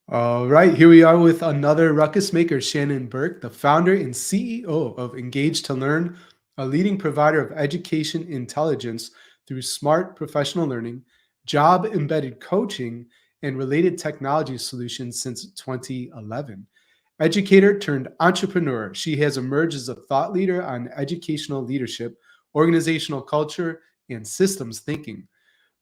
All right, here we are with another ruckus maker, Shannon Buerk, the founder and CEO of Engage to Learn, a leading provider of education intelligence through smart professional learning, job embedded coaching, and related technology solutions since 2011. Educator turned entrepreneur, she has emerged as a thought leader on educational leadership, organizational culture, and systems thinking.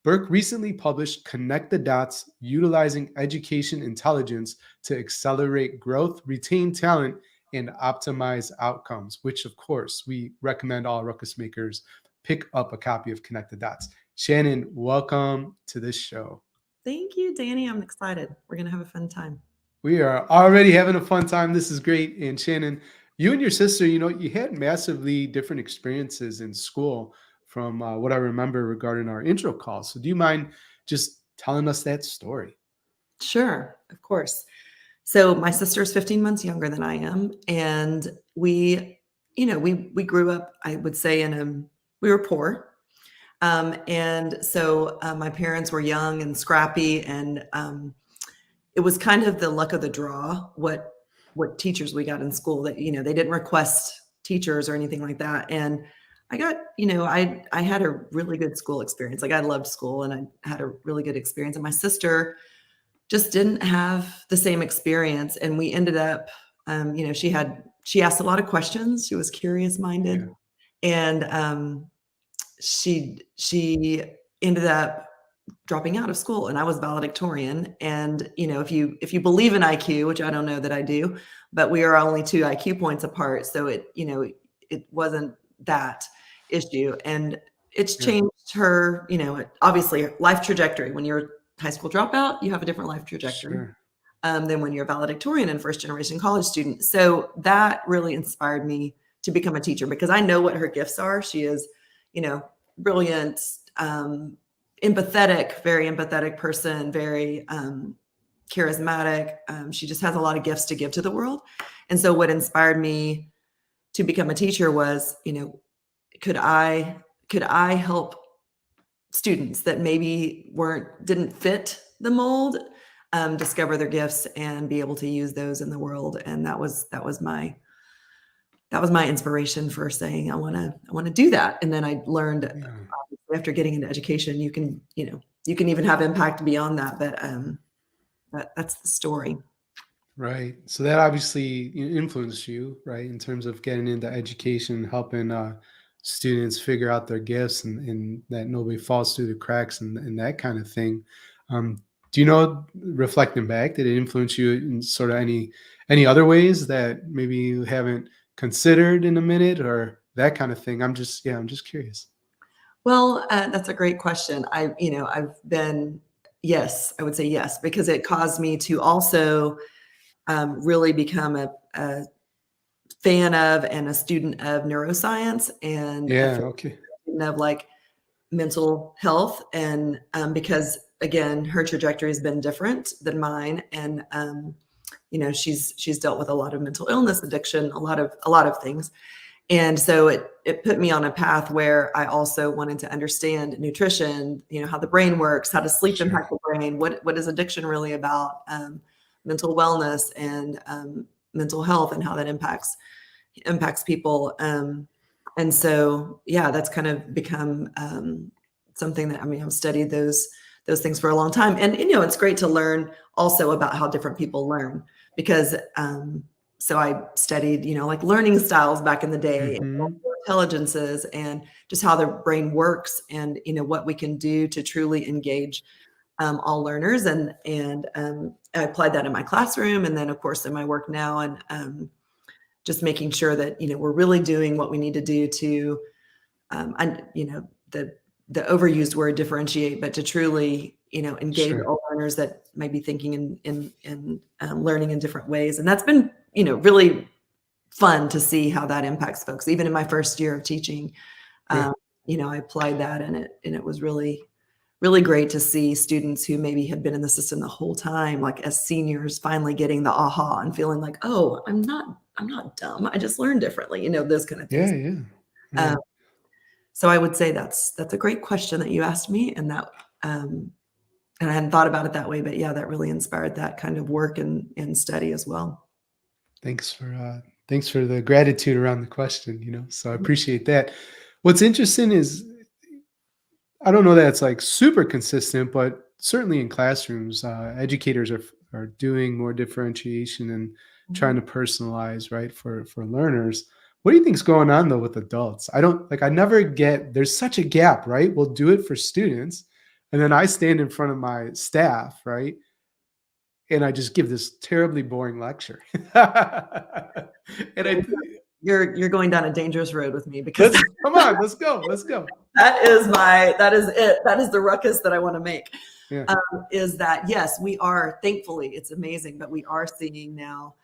Burke recently published Connect the Dots, Utilizing Education Intelligence to Accelerate Growth, Retain Talent, and Optimize Outcomes, which, of course, we recommend all ruckus makers pick up a copy of Connect the Dots. Shannon, welcome to this show. Thank you, Danny. I'm excited. We're going to have a fun time. We are already having a fun time. This is great. And Shannon, you and your sister, you had massively different experiences in school from what I remember regarding our intro call. So do you mind just telling us that story? Sure, of course. So my sister is 15 months younger than I am, and we grew up, I would say, we were poor. And so my parents were young and scrappy, and it was kind of the luck of the draw what teachers we got in school. That they didn't request teachers or anything like that. And I got, I had a really good school experience. Like, I loved school and I had a really good experience. And my sister just didn't have the same experience. And we ended up, she asked a lot of questions. She was curious minded. Yeah. And she ended up dropping out of school, and I was valedictorian. And if you believe in IQ, which I don't know that I do, but we are only 2 IQ points apart, so it wasn't that issue. And it's changed her, obviously, life trajectory. When you're a high school dropout, you have a different life trajectory. Sure. Than when you're a valedictorian and first generation college student. So that really inspired me to become a teacher, because I know what her gifts are. She is, brilliant, empathetic, very empathetic person, very charismatic. She just has a lot of gifts to give to the world. And so what inspired me to become a teacher was, could I help students that maybe didn't fit the mold, discover their gifts and be able to use those in the world. And that was my inspiration for saying, I want to do that. And then I learned, after getting into education, you can even have impact beyond that. But that's the story. Right. So that obviously influenced you, right, in terms of getting into education, helping students figure out their gifts, and that nobody falls through the cracks, and that kind of thing. Do you know, reflecting back, did it influence you in sort of any other ways that maybe you haven't considered in a minute, or that kind of thing? I'm just curious. Well, that's a great question. Yes, I would say yes, because it caused me to also really become a fan of and a student of neuroscience, and Okay. of like mental health. And because, again, her trajectory has been different than mine. And she's dealt with a lot of mental illness, addiction, a lot of things. And so it put me on a path where I also wanted to understand nutrition, how the brain works, how does sleep impact the brain, what is addiction really about, mental wellness and mental health, and how that impacts people. And so, yeah, that's kind of become something that, I've studied those things for a long time. And, it's great to learn also about how different people learn, because so I studied, like learning styles back in the day, intelligences, and just how the brain works, and, what we can do to truly engage all learners. And I applied that in my classroom, and then, of course, in my work now, and just making sure that, we're really doing what we need to do to, the overused word differentiate, but to truly, engage all learners that might be thinking in learning in different ways. And that's been, really fun to see how that impacts folks. Even in my first year of teaching, I applied that, and it was really, really great to see students who maybe had been in the system the whole time, like as seniors, finally getting the aha and feeling like, oh, I'm not dumb. I just learned differently, those kind of things. Yeah. So I would say that's a great question that you asked me, and that And I hadn't thought about it that way, but yeah, that really inspired that kind of work and study as well. Thanks for the gratitude around the question, so I appreciate that. What's interesting is I don't know that it's like super consistent, but certainly in classrooms, educators are doing more differentiation and trying Mhm. to personalize, right, for learners. What do you think's going on though with adults? I don't like. I never get. There's such a gap, right? We'll do it for students, and then I stand in front of my staff, right, and I just give this terribly boring lecture. And Yeah, you're going down a dangerous road with me because let's come on, let's go. that is it. That is the ruckus that I want to make. Yeah, Is that yes, we are thankfully it's amazing, but we are seeing now,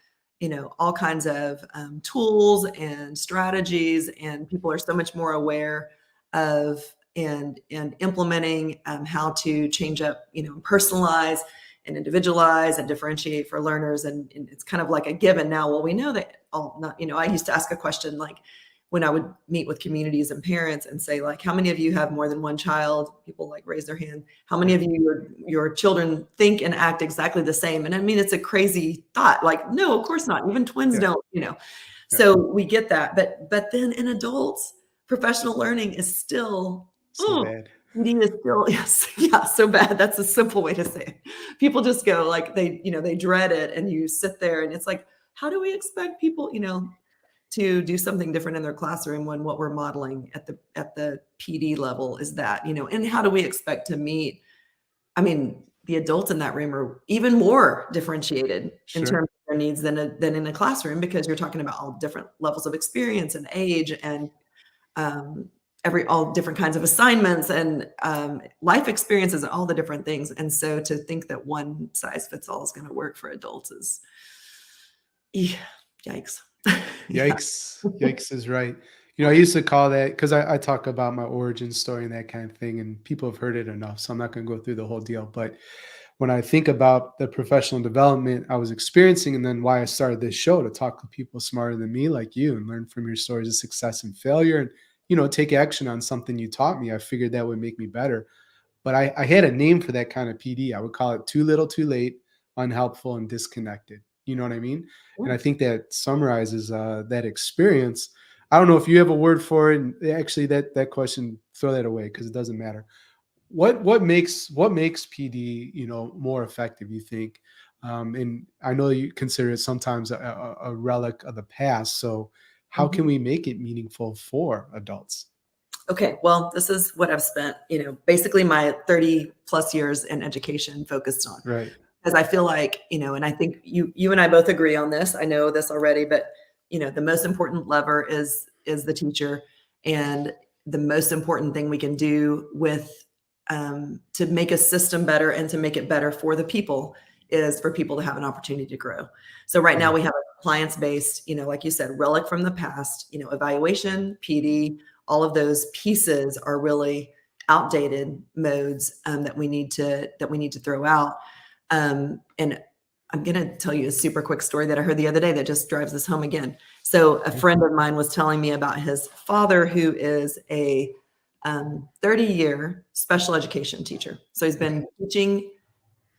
all kinds of tools and strategies, and people are so much more aware of and implementing how to change up, personalize and individualize and differentiate for learners, and it's kind of like a given now. Well, we know that all not, I used to ask a question like when I would meet with communities and parents and say, like, how many of you have more than one child? People like raise their hand. How many of you, your children think and act exactly the same? And I mean, it's a crazy thought. Like, no, of course not. Even twins yeah, don't. yeah. So we get that. But then in adults, professional learning is still, So oh, bad. reading is still, yes, yeah, so bad. That's a simple way to say it. People just go like they dread it, and you sit there and it's like, how do we expect people, to do something different in their classroom when what we're modeling at the PD level is that, and how do we expect to meet, I mean, the adults in that room are even more differentiated in Sure. terms of their needs than in a classroom, because you're talking about all different levels of experience and age and um, all different kinds of assignments and life experiences and all the different things. And so to think that one size fits all is going to work for adults is, yeah, yikes. Yeah. Yikes. Yikes is right. I used to call that because I talk about my origin story and that kind of thing, and people have heard it enough. So I'm not going to go through the whole deal. But when I think about the professional development I was experiencing, and then why I started this show to talk to people smarter than me, like you, and learn from your stories of success and failure and, take action on something you taught me, I figured that would make me better. But I had a name for that kind of PD. I would call it too little, too late, unhelpful, and disconnected. You know what I mean? And I think that summarizes that experience. I don't know if you have a word for it. And actually, that question, throw that away because it doesn't matter. What makes PD more effective? You think? And I know you consider it sometimes a relic of the past. So how Mhm. can we make it meaningful for adults? Okay, well, this is what I've spent, basically my 30 plus years in education focused on. Right. Because I feel like, and I think you and I both agree on this. I know this already, but the most important lever is the teacher, and the most important thing we can do with to make a system better and to make it better for the people is for people to have an opportunity to grow. So right now Yeah. we have a compliance based, like you said, relic from the past, evaluation, PD, all of those pieces are really outdated modes that we need to throw out. And I'm going to tell you a super quick story that I heard the other day that just drives this home again. So a Okay. friend of mine was telling me about his father, who is a 30-year special education teacher. So he's Okay. been teaching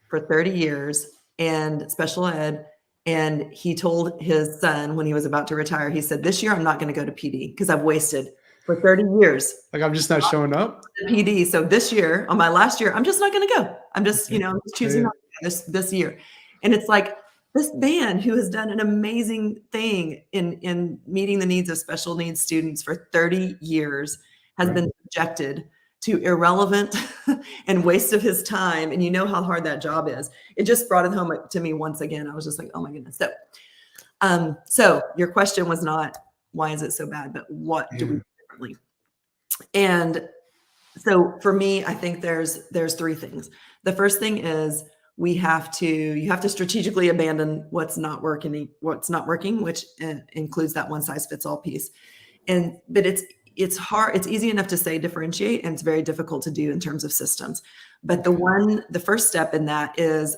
for 30 years and special ed. And he told his son when he was about to retire, he said, this year I'm not going to go to PD because I've wasted for 30 years Like I'm just not showing up. the PD. So this year, on my last year, I'm just not going to go. I'm just, Okay. I'm just Yeah. choosing Yeah. not to go this year. And it's like this man who has done an amazing thing in meeting the needs of special needs students for 30 years has Right. been subjected to irrelevant and waste of his time. And you know how hard that job is. It just brought it home to me once again. I was just like, oh my goodness. So your question was not why is it so bad, but what do we Yeah. do differently? And so for me, I think there's three things. The first thing is you have to strategically abandon what's not working, which includes that one size fits all piece. But it's hard. It's easy enough to say differentiate, and it's very difficult to do in terms of systems. But Okay. the first step in that is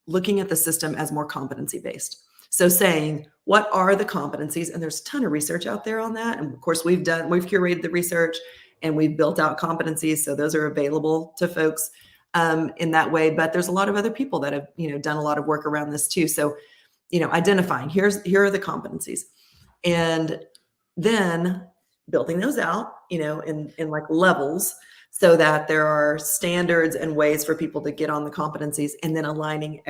looking at the system as more competency based. So saying, what are the competencies? And there's a ton of research out there on that. And of course, we've curated the research and we've built out competencies. So those are available to folks. in that way. But there's a lot of other people that have, done a lot of work around this too. So, identifying here are the competencies, and then building those out, in like levels, so that there are standards and ways for people to get on the competencies, and then aligning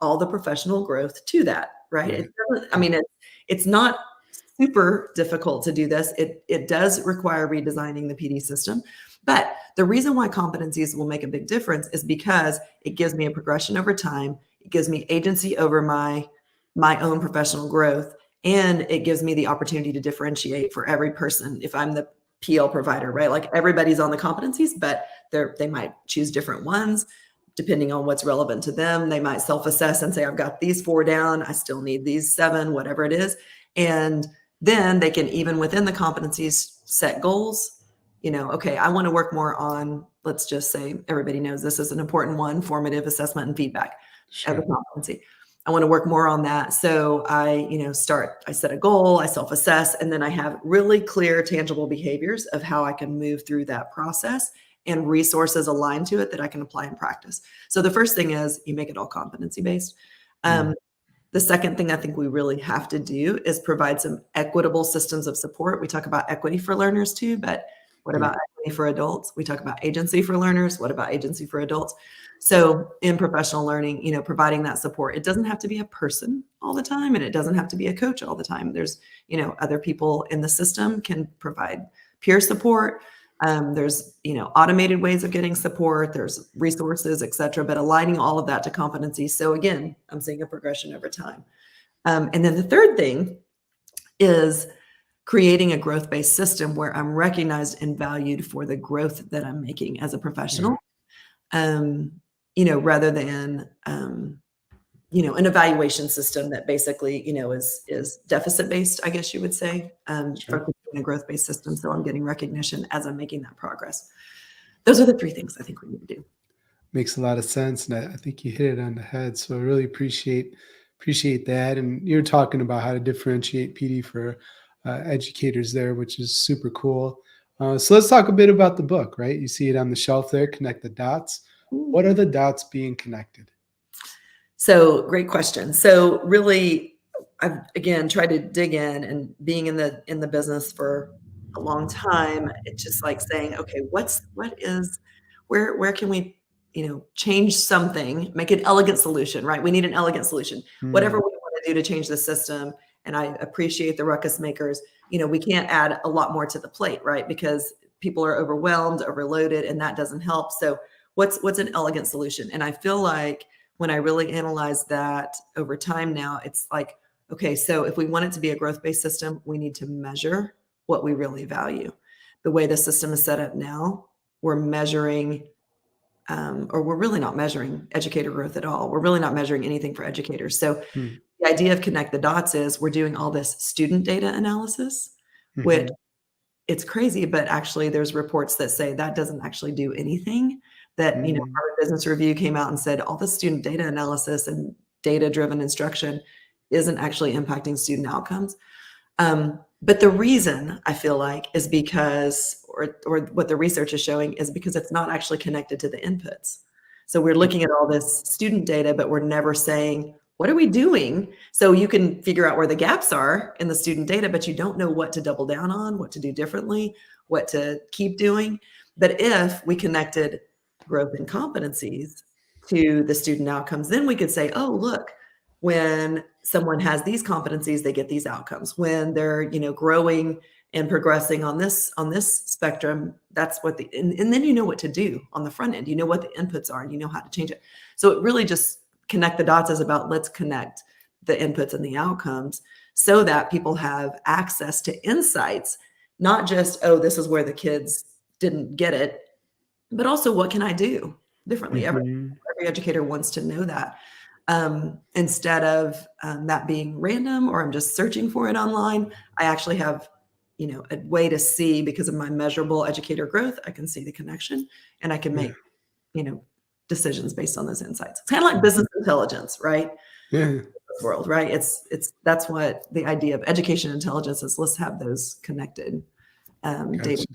all the professional growth to that, right? Right. It's not super difficult to do this. It does require redesigning the PD system, but the reason why competencies will make a big difference is because it gives me a progression over time. It gives me agency over my own professional growth, and it gives me the opportunity to differentiate for every person. If I'm the PL provider, right? Like everybody's on the competencies, but they might choose different ones depending on what's relevant to them. They might self-assess and say, I've got these 4 down. I still need these 7, whatever it is. And then they can, even within the competencies, set goals. Okay, I want to work more on, let's just say everybody knows this is an important one, formative assessment and feedback as a competency. I want to work more on that. So I set a goal, I self-assess, and then I have really clear, tangible behaviors of how I can move through that process and resources aligned to it that I can apply in practice. So the first thing is you make it all competency-based. The second thing I think we really have to do is provide some equitable systems of support. We talk about equity for learners too, but what about equity for adults? We talk about agency for learners. What about agency for adults? So in professional learning, providing that support, it doesn't have to be a person all the time, and it doesn't have to be a coach all the time. There's, other people in the system can provide peer support. There's, automated ways of getting support. There's resources, et cetera, but aligning all of that to competency. So again, I'm seeing a progression over time. And then the third thing is creating a growth-based system where I'm recognized and valued for the growth that I'm making as a professional. Rather than, an evaluation system that basically, is deficit-based, I guess you would say, focusing on a growth-based system. So I'm getting recognition as I'm making that progress. Those are the 3 things I think we need to do. Makes a lot of sense, and I think you hit it on the head. So I really appreciate that. And you're talking about how to differentiate PD for educators there, which is super cool. So let's talk a bit about the book, right? You see it on the shelf there, Connect the Dots. What are the dots being connected? So great question. So really, I've again tried to dig in, and being in the business for a long time, it's just like saying, okay, where can we, change something, make an elegant solution, right? We need an elegant solution. Whatever we want to do to change the system. And I appreciate the ruckus makers. We can't add a lot more to the plate, right? Because people are overwhelmed, overloaded, and that doesn't help. So what's an elegant solution? And I feel like when I really analyze that over time now, it's like, okay, so if we want it to be a growth-based system, we need to measure what we really value. The way the system is set up now, we're measuring, or we're really not measuring educator growth at all. We're really not measuring anything for educators. So the idea of Connect the Dots is we're doing all this student data analysis, which it's crazy, but actually there's reports that say that doesn't actually do anything. That, Harvard Business Review came out and said all the student data analysis and data-driven instruction isn't actually impacting student outcomes. But the reason I feel like is because, or what the research is showing is because it's not actually connected to the inputs. So we're looking at all this student data, but we're never saying, what are we doing? So you can figure out where the gaps are in the student data, but you don't know what to double down on, what to do differently, what to keep doing. But if we connected growth and competencies to the student outcomes, then we could say, oh, look, when someone has these competencies, they get these outcomes. When they're, growing and progressing on this spectrum, that's what and then you know what to do on the front end. You know what the inputs are, and you know how to change it. So it really just Connect the Dots is about, let's connect the inputs and the outcomes so that people have access to insights, not just, oh, this is where the kids didn't get it, but also what can I do differently? Every educator wants to know that. Instead of that being random, or I'm just searching for it online, I actually have, a way to see, because of my measurable educator growth, I can see the connection, and I can make, decisions based on those insights. It's kind of like business intelligence, right? Yeah. World, right? That's what the idea of education intelligence is. Let's have those connected data.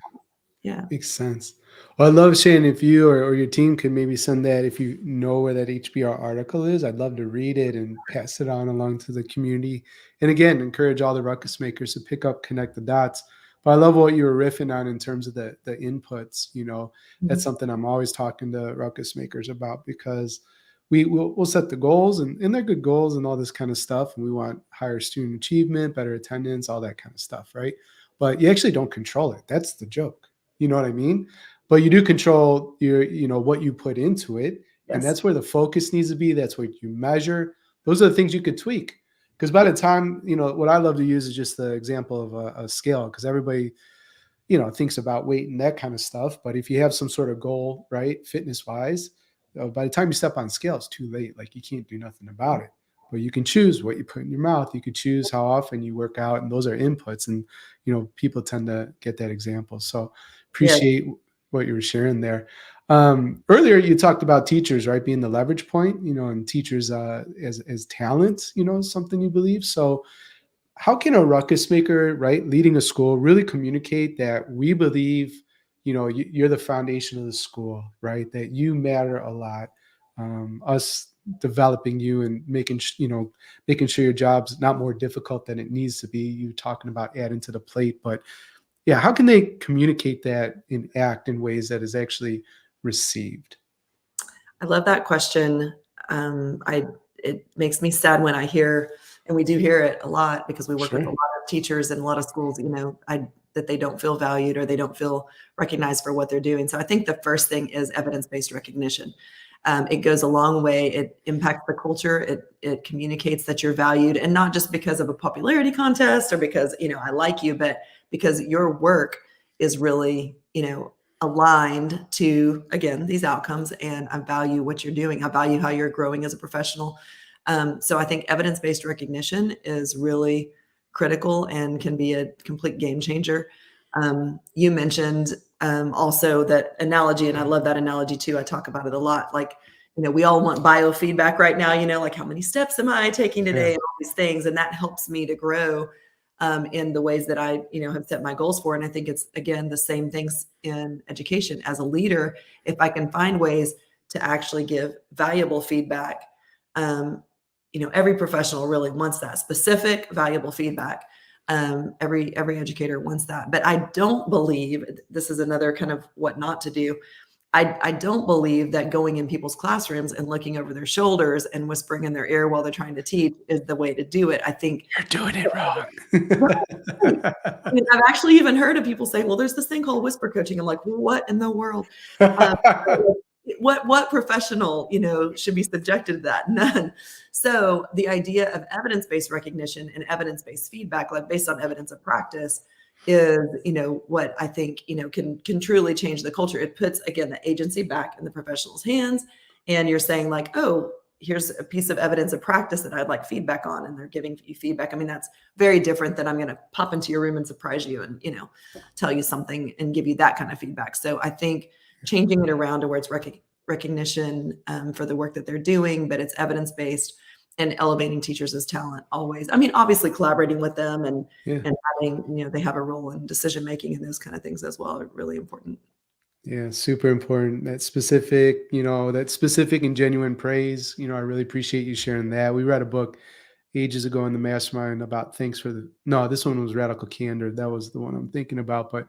Yeah. Makes sense. Well, I love, Shane, if you or your team could maybe send that, if you know where that HBR article is, I'd love to read it and pass it on along to the community. And again, encourage all the ruckus makers to pick up, connect the dots. But I love what you were riffing on in terms of the inputs. That's Mhm. something I'm always talking to ruckus makers about, because we'll set the goals, and they're good goals and all this kind of stuff. And we want higher student achievement, better attendance, all that kind of stuff, right? But you actually don't control it. That's the joke. You know what I mean? But you do control what you put into it. And Yes. that's where the focus needs to be. That's what you measure. Those are the things you could tweak. Because by the time, what I love to use is just the example of a scale, because everybody, thinks about weight and that kind of stuff. But if you have some sort of goal, right, fitness wise, by the time you step on scale, it's too late. Like, you can't do nothing about it. But you can choose what you put in your mouth. You could choose how often you work out, and those are inputs. And people tend to get that example. So Yeah. appreciate what you were sharing there. Earlier, you talked about teachers, right, being the leverage point. And teachers as talent. Something you believe. So how can a ruckus maker, right, leading a school, really communicate that we believe, you're the foundation of the school, right? That you matter a lot. Us developing you and making sure your job's not more difficult than it needs to be. You talking about adding to the plate, but yeah, how can they communicate that and act in ways that is actually received? I love that question. I It makes me sad when I hear, and we do hear it a lot because we work with a Sure. lot of teachers and a lot of schools, that they don't feel valued or they don't feel recognized for what they're doing. So I think the first thing is evidence-based recognition. It goes a long way. It impacts the culture. It communicates that you're valued, and not just because of a popularity contest or because I like you, but because your work is really aligned to, again, these outcomes, and I value what you're doing. I value how you're growing as a professional. So I think evidence-based recognition is really critical and can be a complete game changer. You mentioned also that analogy, and I love that analogy too. I talk about it a lot. Like, we all want biofeedback right now, like how many steps am I taking today Yeah. and all these things. And that helps me to grow in the ways that I, have set my goals for. And I think it's, again, the same things in education. As a leader, if I can find ways to actually give valuable feedback, every professional really wants that specific, valuable feedback. Every educator wants that. But I don't believe, this is another kind of what not to do. I don't believe that going in people's classrooms and looking over their shoulders and whispering in their ear while they're trying to teach is the way to do it. I think You're doing it wrong. right. I mean, I've actually even heard of people say, "Well, there's this thing called whisper coaching." I'm like, "What in the world? Um, what professional, should be subjected to that? None." So the idea of evidence-based recognition and evidence-based feedback, like based on evidence of practice, is, what I think, can truly change the culture. It puts, again, the agency back in the professional's hands, and you're saying like, "Oh, here's a piece of evidence of practice that I'd like feedback on," and they're giving you feedback. I mean, that's very different than I'm going to pop into your room and surprise you and, tell you something and give you that kind of feedback. So I think changing it around to where it's recognition for the work that they're doing, but it's evidence based, and elevating teachers as talent always. I mean, obviously collaborating with them Yeah. and having, they have a role in decision making and those kind of things as well are really important. Yeah, super important. That specific and genuine praise. I really appreciate you sharing that. We read a book ages ago in the mastermind about thanks for the, no, this one was Radical Candor. That was the one I'm thinking about. But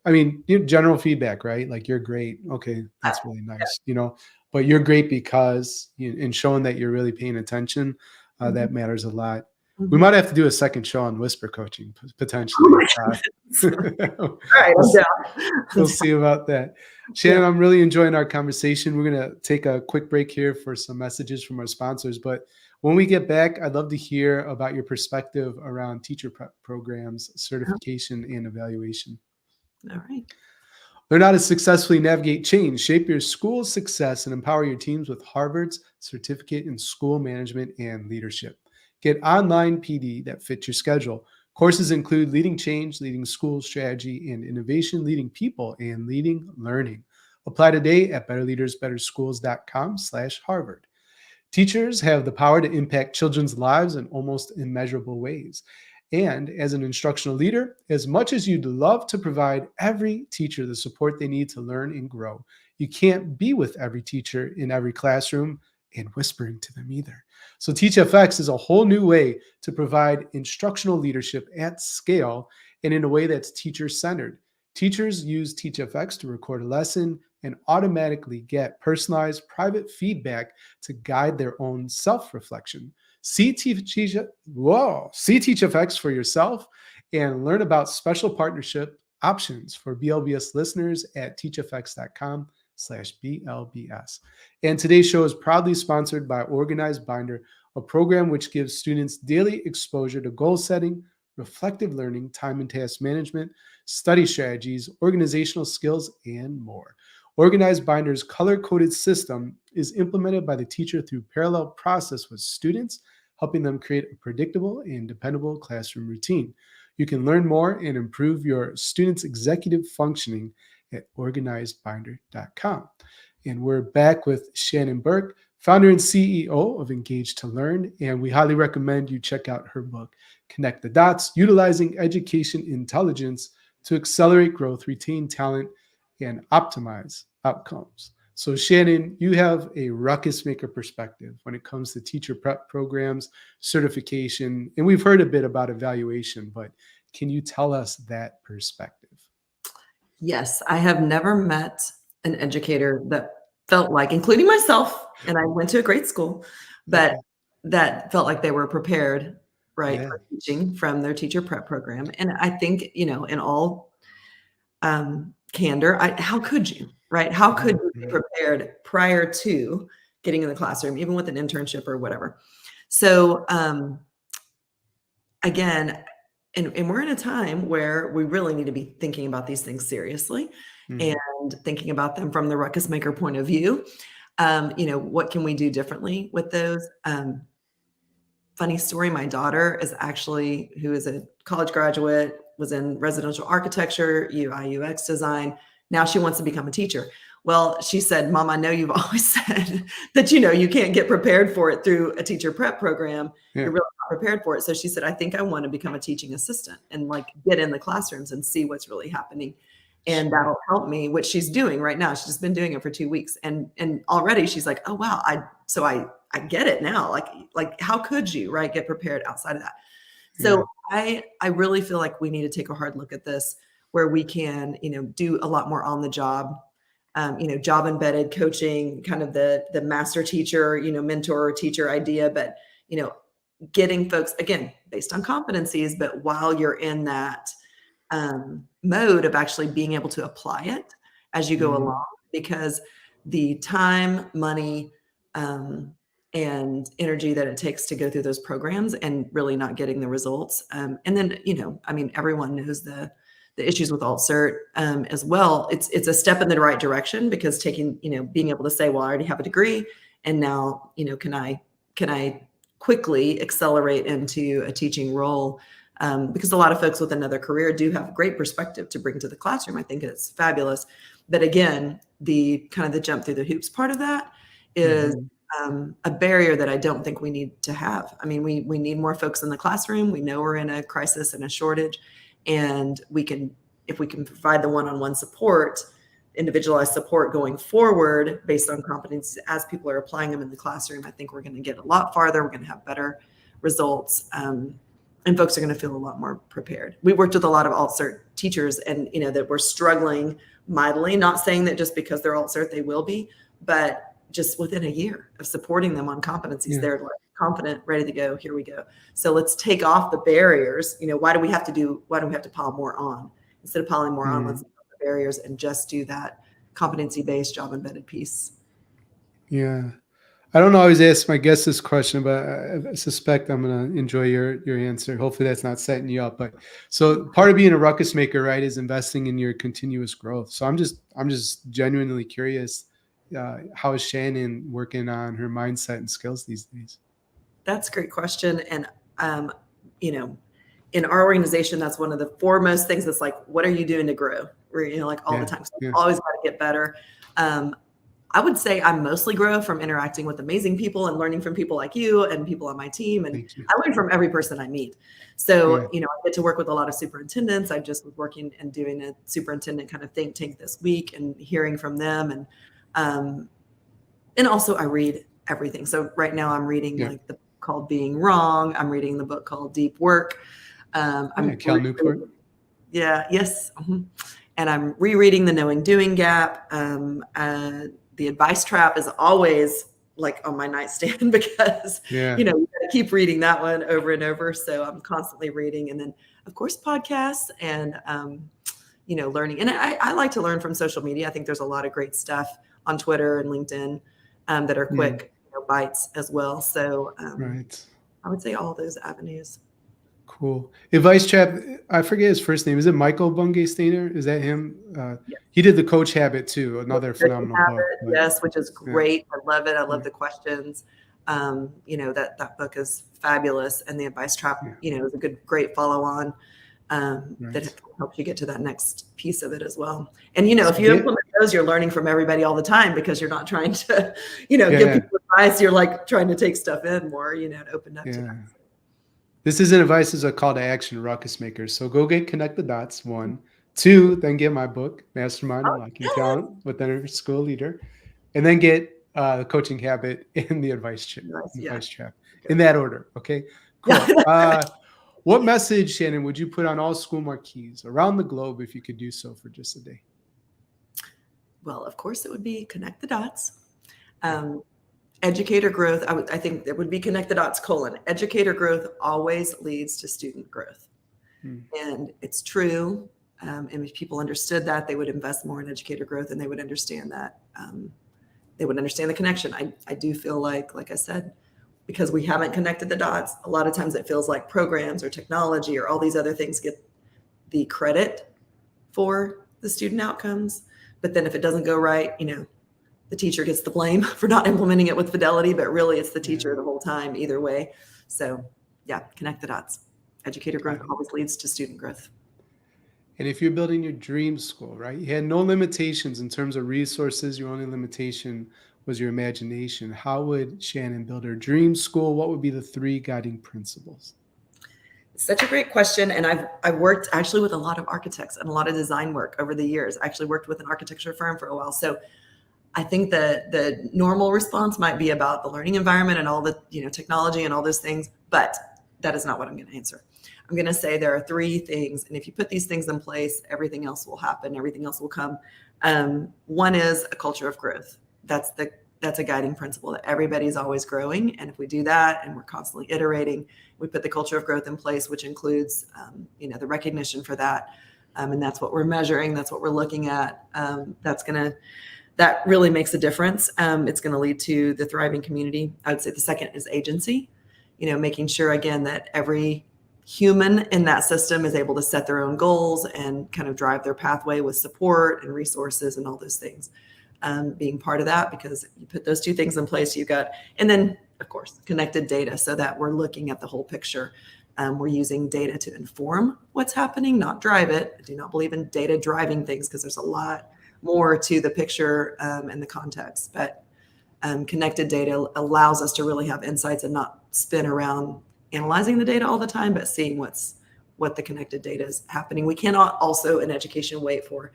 I mean, general feedback, right? Like, you're great. Okay, Yeah, that's really nice, but you're great because, and showing that you're really paying attention, yeah. that matters a lot. We Mhm. might have to do a second show on whisper coaching, Oh potentially. my goodness. All right, We'll I'm down. I'm We'll down. see about that. Yeah. Shannon, I'm really enjoying our conversation. We're going to take a quick break here for some messages from our sponsors. But when we get back, I'd love to hear about your perspective around teacher prep programs, certification, and evaluation. All right. Learn how to successfully navigate change, shape your school's success, and empower your teams with Harvard's certificate in school management and leadership. Get online PD that fits your schedule. Courses include leading change, leading school strategy and innovation, leading people, and leading learning. Apply today at betterleadersbetterschools.com/Harvard. Teachers have the power to impact children's lives in almost immeasurable ways. And as an instructional leader, as much as you'd love to provide every teacher the support they need to learn and grow, you can't be with every teacher in every classroom and whispering to them either. So TeachFX is a whole new way to provide instructional leadership at scale and in a way that's teacher-centered. Teachers use TeachFX to record a lesson and automatically get personalized private feedback to guide their own self-reflection. See TeachFX for yourself and learn about special partnership options for BLBS listeners at teachfx.com/BLBS. And today's show is proudly sponsored by Organized Binder, a program which gives students daily exposure to goal setting, reflective learning, time and task management, study strategies, organizational skills, and more. Organized Binder's color-coded system is implemented by the teacher through parallel process with students, helping them create a predictable and dependable classroom routine. You can learn more and improve your students' executive functioning at organizedbinder.com. And we're back with Shannon Buerk, founder and CEO of Engage to Learn, and we highly recommend you check out her book, Connect the Dots, Utilizing Education Intelligence to Accelerate Growth, Retain Talent, and Optimize Outcomes. So Shannon, you have a ruckus maker perspective when it comes to teacher prep programs, certification, and we've heard a bit about evaluation, but can you tell us that perspective? Yes, I have never met an educator that felt like, including myself, and I went to a great school, but that felt like they were prepared, right, for teaching from their teacher prep program. And I think, in all candor, how could you, right? How could you be prepared prior to getting in the classroom, even with an internship or whatever? So again, and we're in a time where we really need to be thinking about these things seriously and thinking about them from the ruckus maker point of view. What can we do differently with those? Funny story, my daughter who is a college graduate, was in residential architecture, UI, UX design. Now she wants to become a teacher. Well, she said, Mom, I know you've always said that, you can't get prepared for it through a teacher prep program. You're really not prepared for it. So she said, I think I want to become a teaching assistant and get in the classrooms and see what's really happening. And that'll help me, which she's doing right now. She's just been doing it for 2 weeks. And already she's like, oh, wow. I get it now. Like how could you, right, get prepared outside of that? So I really feel like we need to take a hard look at this, where we can, do a lot more on the job, job embedded coaching, kind of the master teacher, mentor or teacher idea, but, getting folks, again, based on competencies, but while you're in that mode of actually being able to apply it as you go along, because the time, money, and energy that it takes to go through those programs and really not getting the results. And then, everyone knows the issues with alt cert as well. It's a step in the right direction, because being able to say, well, I already have a degree, and now, can I quickly accelerate into a teaching role? Because a lot of folks with another career do have great perspective to bring to the classroom. I think it's fabulous. But again, the jump through the hoops part of that is a barrier that I don't think we need to have. I mean, we need more folks in the classroom. We know we're in a crisis and a shortage, and if we can provide the one-on-one support, individualized support going forward based on competencies as people are applying them in the classroom, I think we're going to get a lot farther. We're going to have better results. And folks are going to feel a lot more prepared. We worked with a lot of alt cert teachers, and that were struggling mightily, not saying that just because they're alt cert, they will be, but just within a year of supporting them on competencies, they're confident, ready to go. Here we go. So let's take off the barriers. Why do we have to pile more on? Instead of piling more on, let's take off the barriers and just do that competency-based, job embedded piece. Yeah. I don't always ask my guests this question, but I suspect I'm going to enjoy your answer. Hopefully that's not setting you up. But so part of being a ruckus maker, right, is investing in your continuous growth. So I'm just genuinely curious, how is Shannon working on her mindset and skills these days? That's a great question. And, in our organization, that's one of the foremost things that's like, what are you doing to grow? We're, all the time. So always got to get better. I would say I mostly grow from interacting with amazing people and learning from people like you and people on my team. And Thank you. I learn from every person I meet. So, Good. I get to work with a lot of superintendents. I just was working and doing a superintendent kind of think tank this week and hearing from them. And also I read everything. So right now I'm reading Yeah. like the book called Being Wrong. I'm reading the book called Deep Work. Yeah, Cal Newport. Yeah, yes. And I'm rereading The Knowing Doing Gap. The Advice Trap is always like on my nightstand because, Yeah. you gotta keep reading that one over and over. So I'm constantly reading. And then, of course, podcasts and, learning. And I like to learn from social media. I think there's a lot of great stuff on Twitter and LinkedIn that are quick bites as well. So Right. I would say all those avenues. Cool. Advice Trap, I forget his first name. Is it Michael Bungay Stainer? Is that him? Yeah. He did The Coach Habit too, another Coaching phenomenal book. Habit, But yes, which is yeah, great. I love it. I love yeah, the questions. That book is fabulous. And the Advice Trap, yeah, is a great follow on that right. helps you get to that next piece of it as well. And, So if you implement those, you're learning from everybody all the time because you're not trying to, give yeah, people advice. You're like trying to take stuff in more, and open up to yeah. that. This isn't advice, is a call to action, Ruckus Makers. So go get Connect the Dots, 1. 2, then get my book, Mastermind Oh, Unlocking Talent within a School Leader. And then get the Coaching Habit and the Advice nice. Yeah. Trap in that order. Okay, Yeah. cool. What message, Shannon, would you put on all school marquees around the globe if you could do so for just a day? Well, of course, it would be connect the dots. Educator growth, I think it would be connect the dots : educator growth always leads to student growth. And it's true. And if people understood that, they would invest more in educator growth, and they would understand that. They would understand the connection. I do feel like I said, because we haven't connected the dots, a lot of times it feels like programs or technology or all these other things get the credit for the student outcomes. But then if it doesn't go right, the teacher gets the blame for not implementing it with fidelity, but really it's the teacher the whole time, either way. So yeah, connect the dots. Educator growth always leads to student growth. And if you're building your dream school, right, you had no limitations in terms of resources, your only limitation was your imagination. How would Shannon build her dream school? What would be the 3 guiding principles? Such a great question. And I've worked actually with a lot of architects and a lot of design work over the years. I actually worked with an architecture firm for a while. So I think the normal response might be about the learning environment and all the technology and all those things, but that is not what I'm going to answer. I'm going to say there are 3 things, and if you put these things in place, everything else will happen. Everything else will come. One is a culture of growth. That's a guiding principle, that everybody's always growing, and if we do that and we're constantly iterating, we put the culture of growth in place, which includes the recognition for that, and that's what we're measuring. That's what we're looking at. That really makes a difference. It's going to lead to the thriving community. I would say the second is agency, making sure, again, that every human in that system is able to set their own goals and kind of drive their pathway with support and resources and all those things. Being part of that, because you put those 2 things in place, and then, of course, connected data, so that we're looking at the whole picture. We're using data to inform what's happening, not drive it. I do not believe in data driving things, because there's a lot more to the picture and the context. But connected data allows us to really have insights and not spin around analyzing the data all the time, but seeing what the connected data is happening. We cannot also in education wait for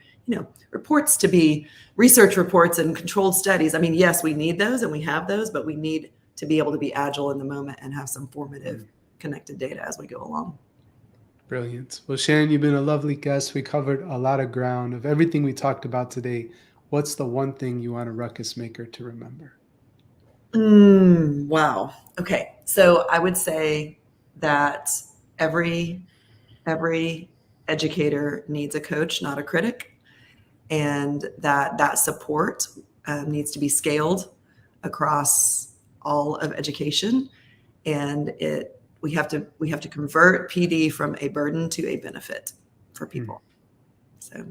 reports to be research reports and controlled studies. I mean, yes, we need those and we have those, but we need to be able to be agile in the moment and have some formative connected data as we go along. Brilliant. Well, Shannon, you've been a lovely guest. We covered a lot of ground. Of everything we talked about today, what's the one thing you want a ruckus maker to remember? Wow. Okay. So I would say that every educator needs a coach, not a critic, and that support needs to be scaled across all of education. And we have to convert PD from a burden to a benefit for people. So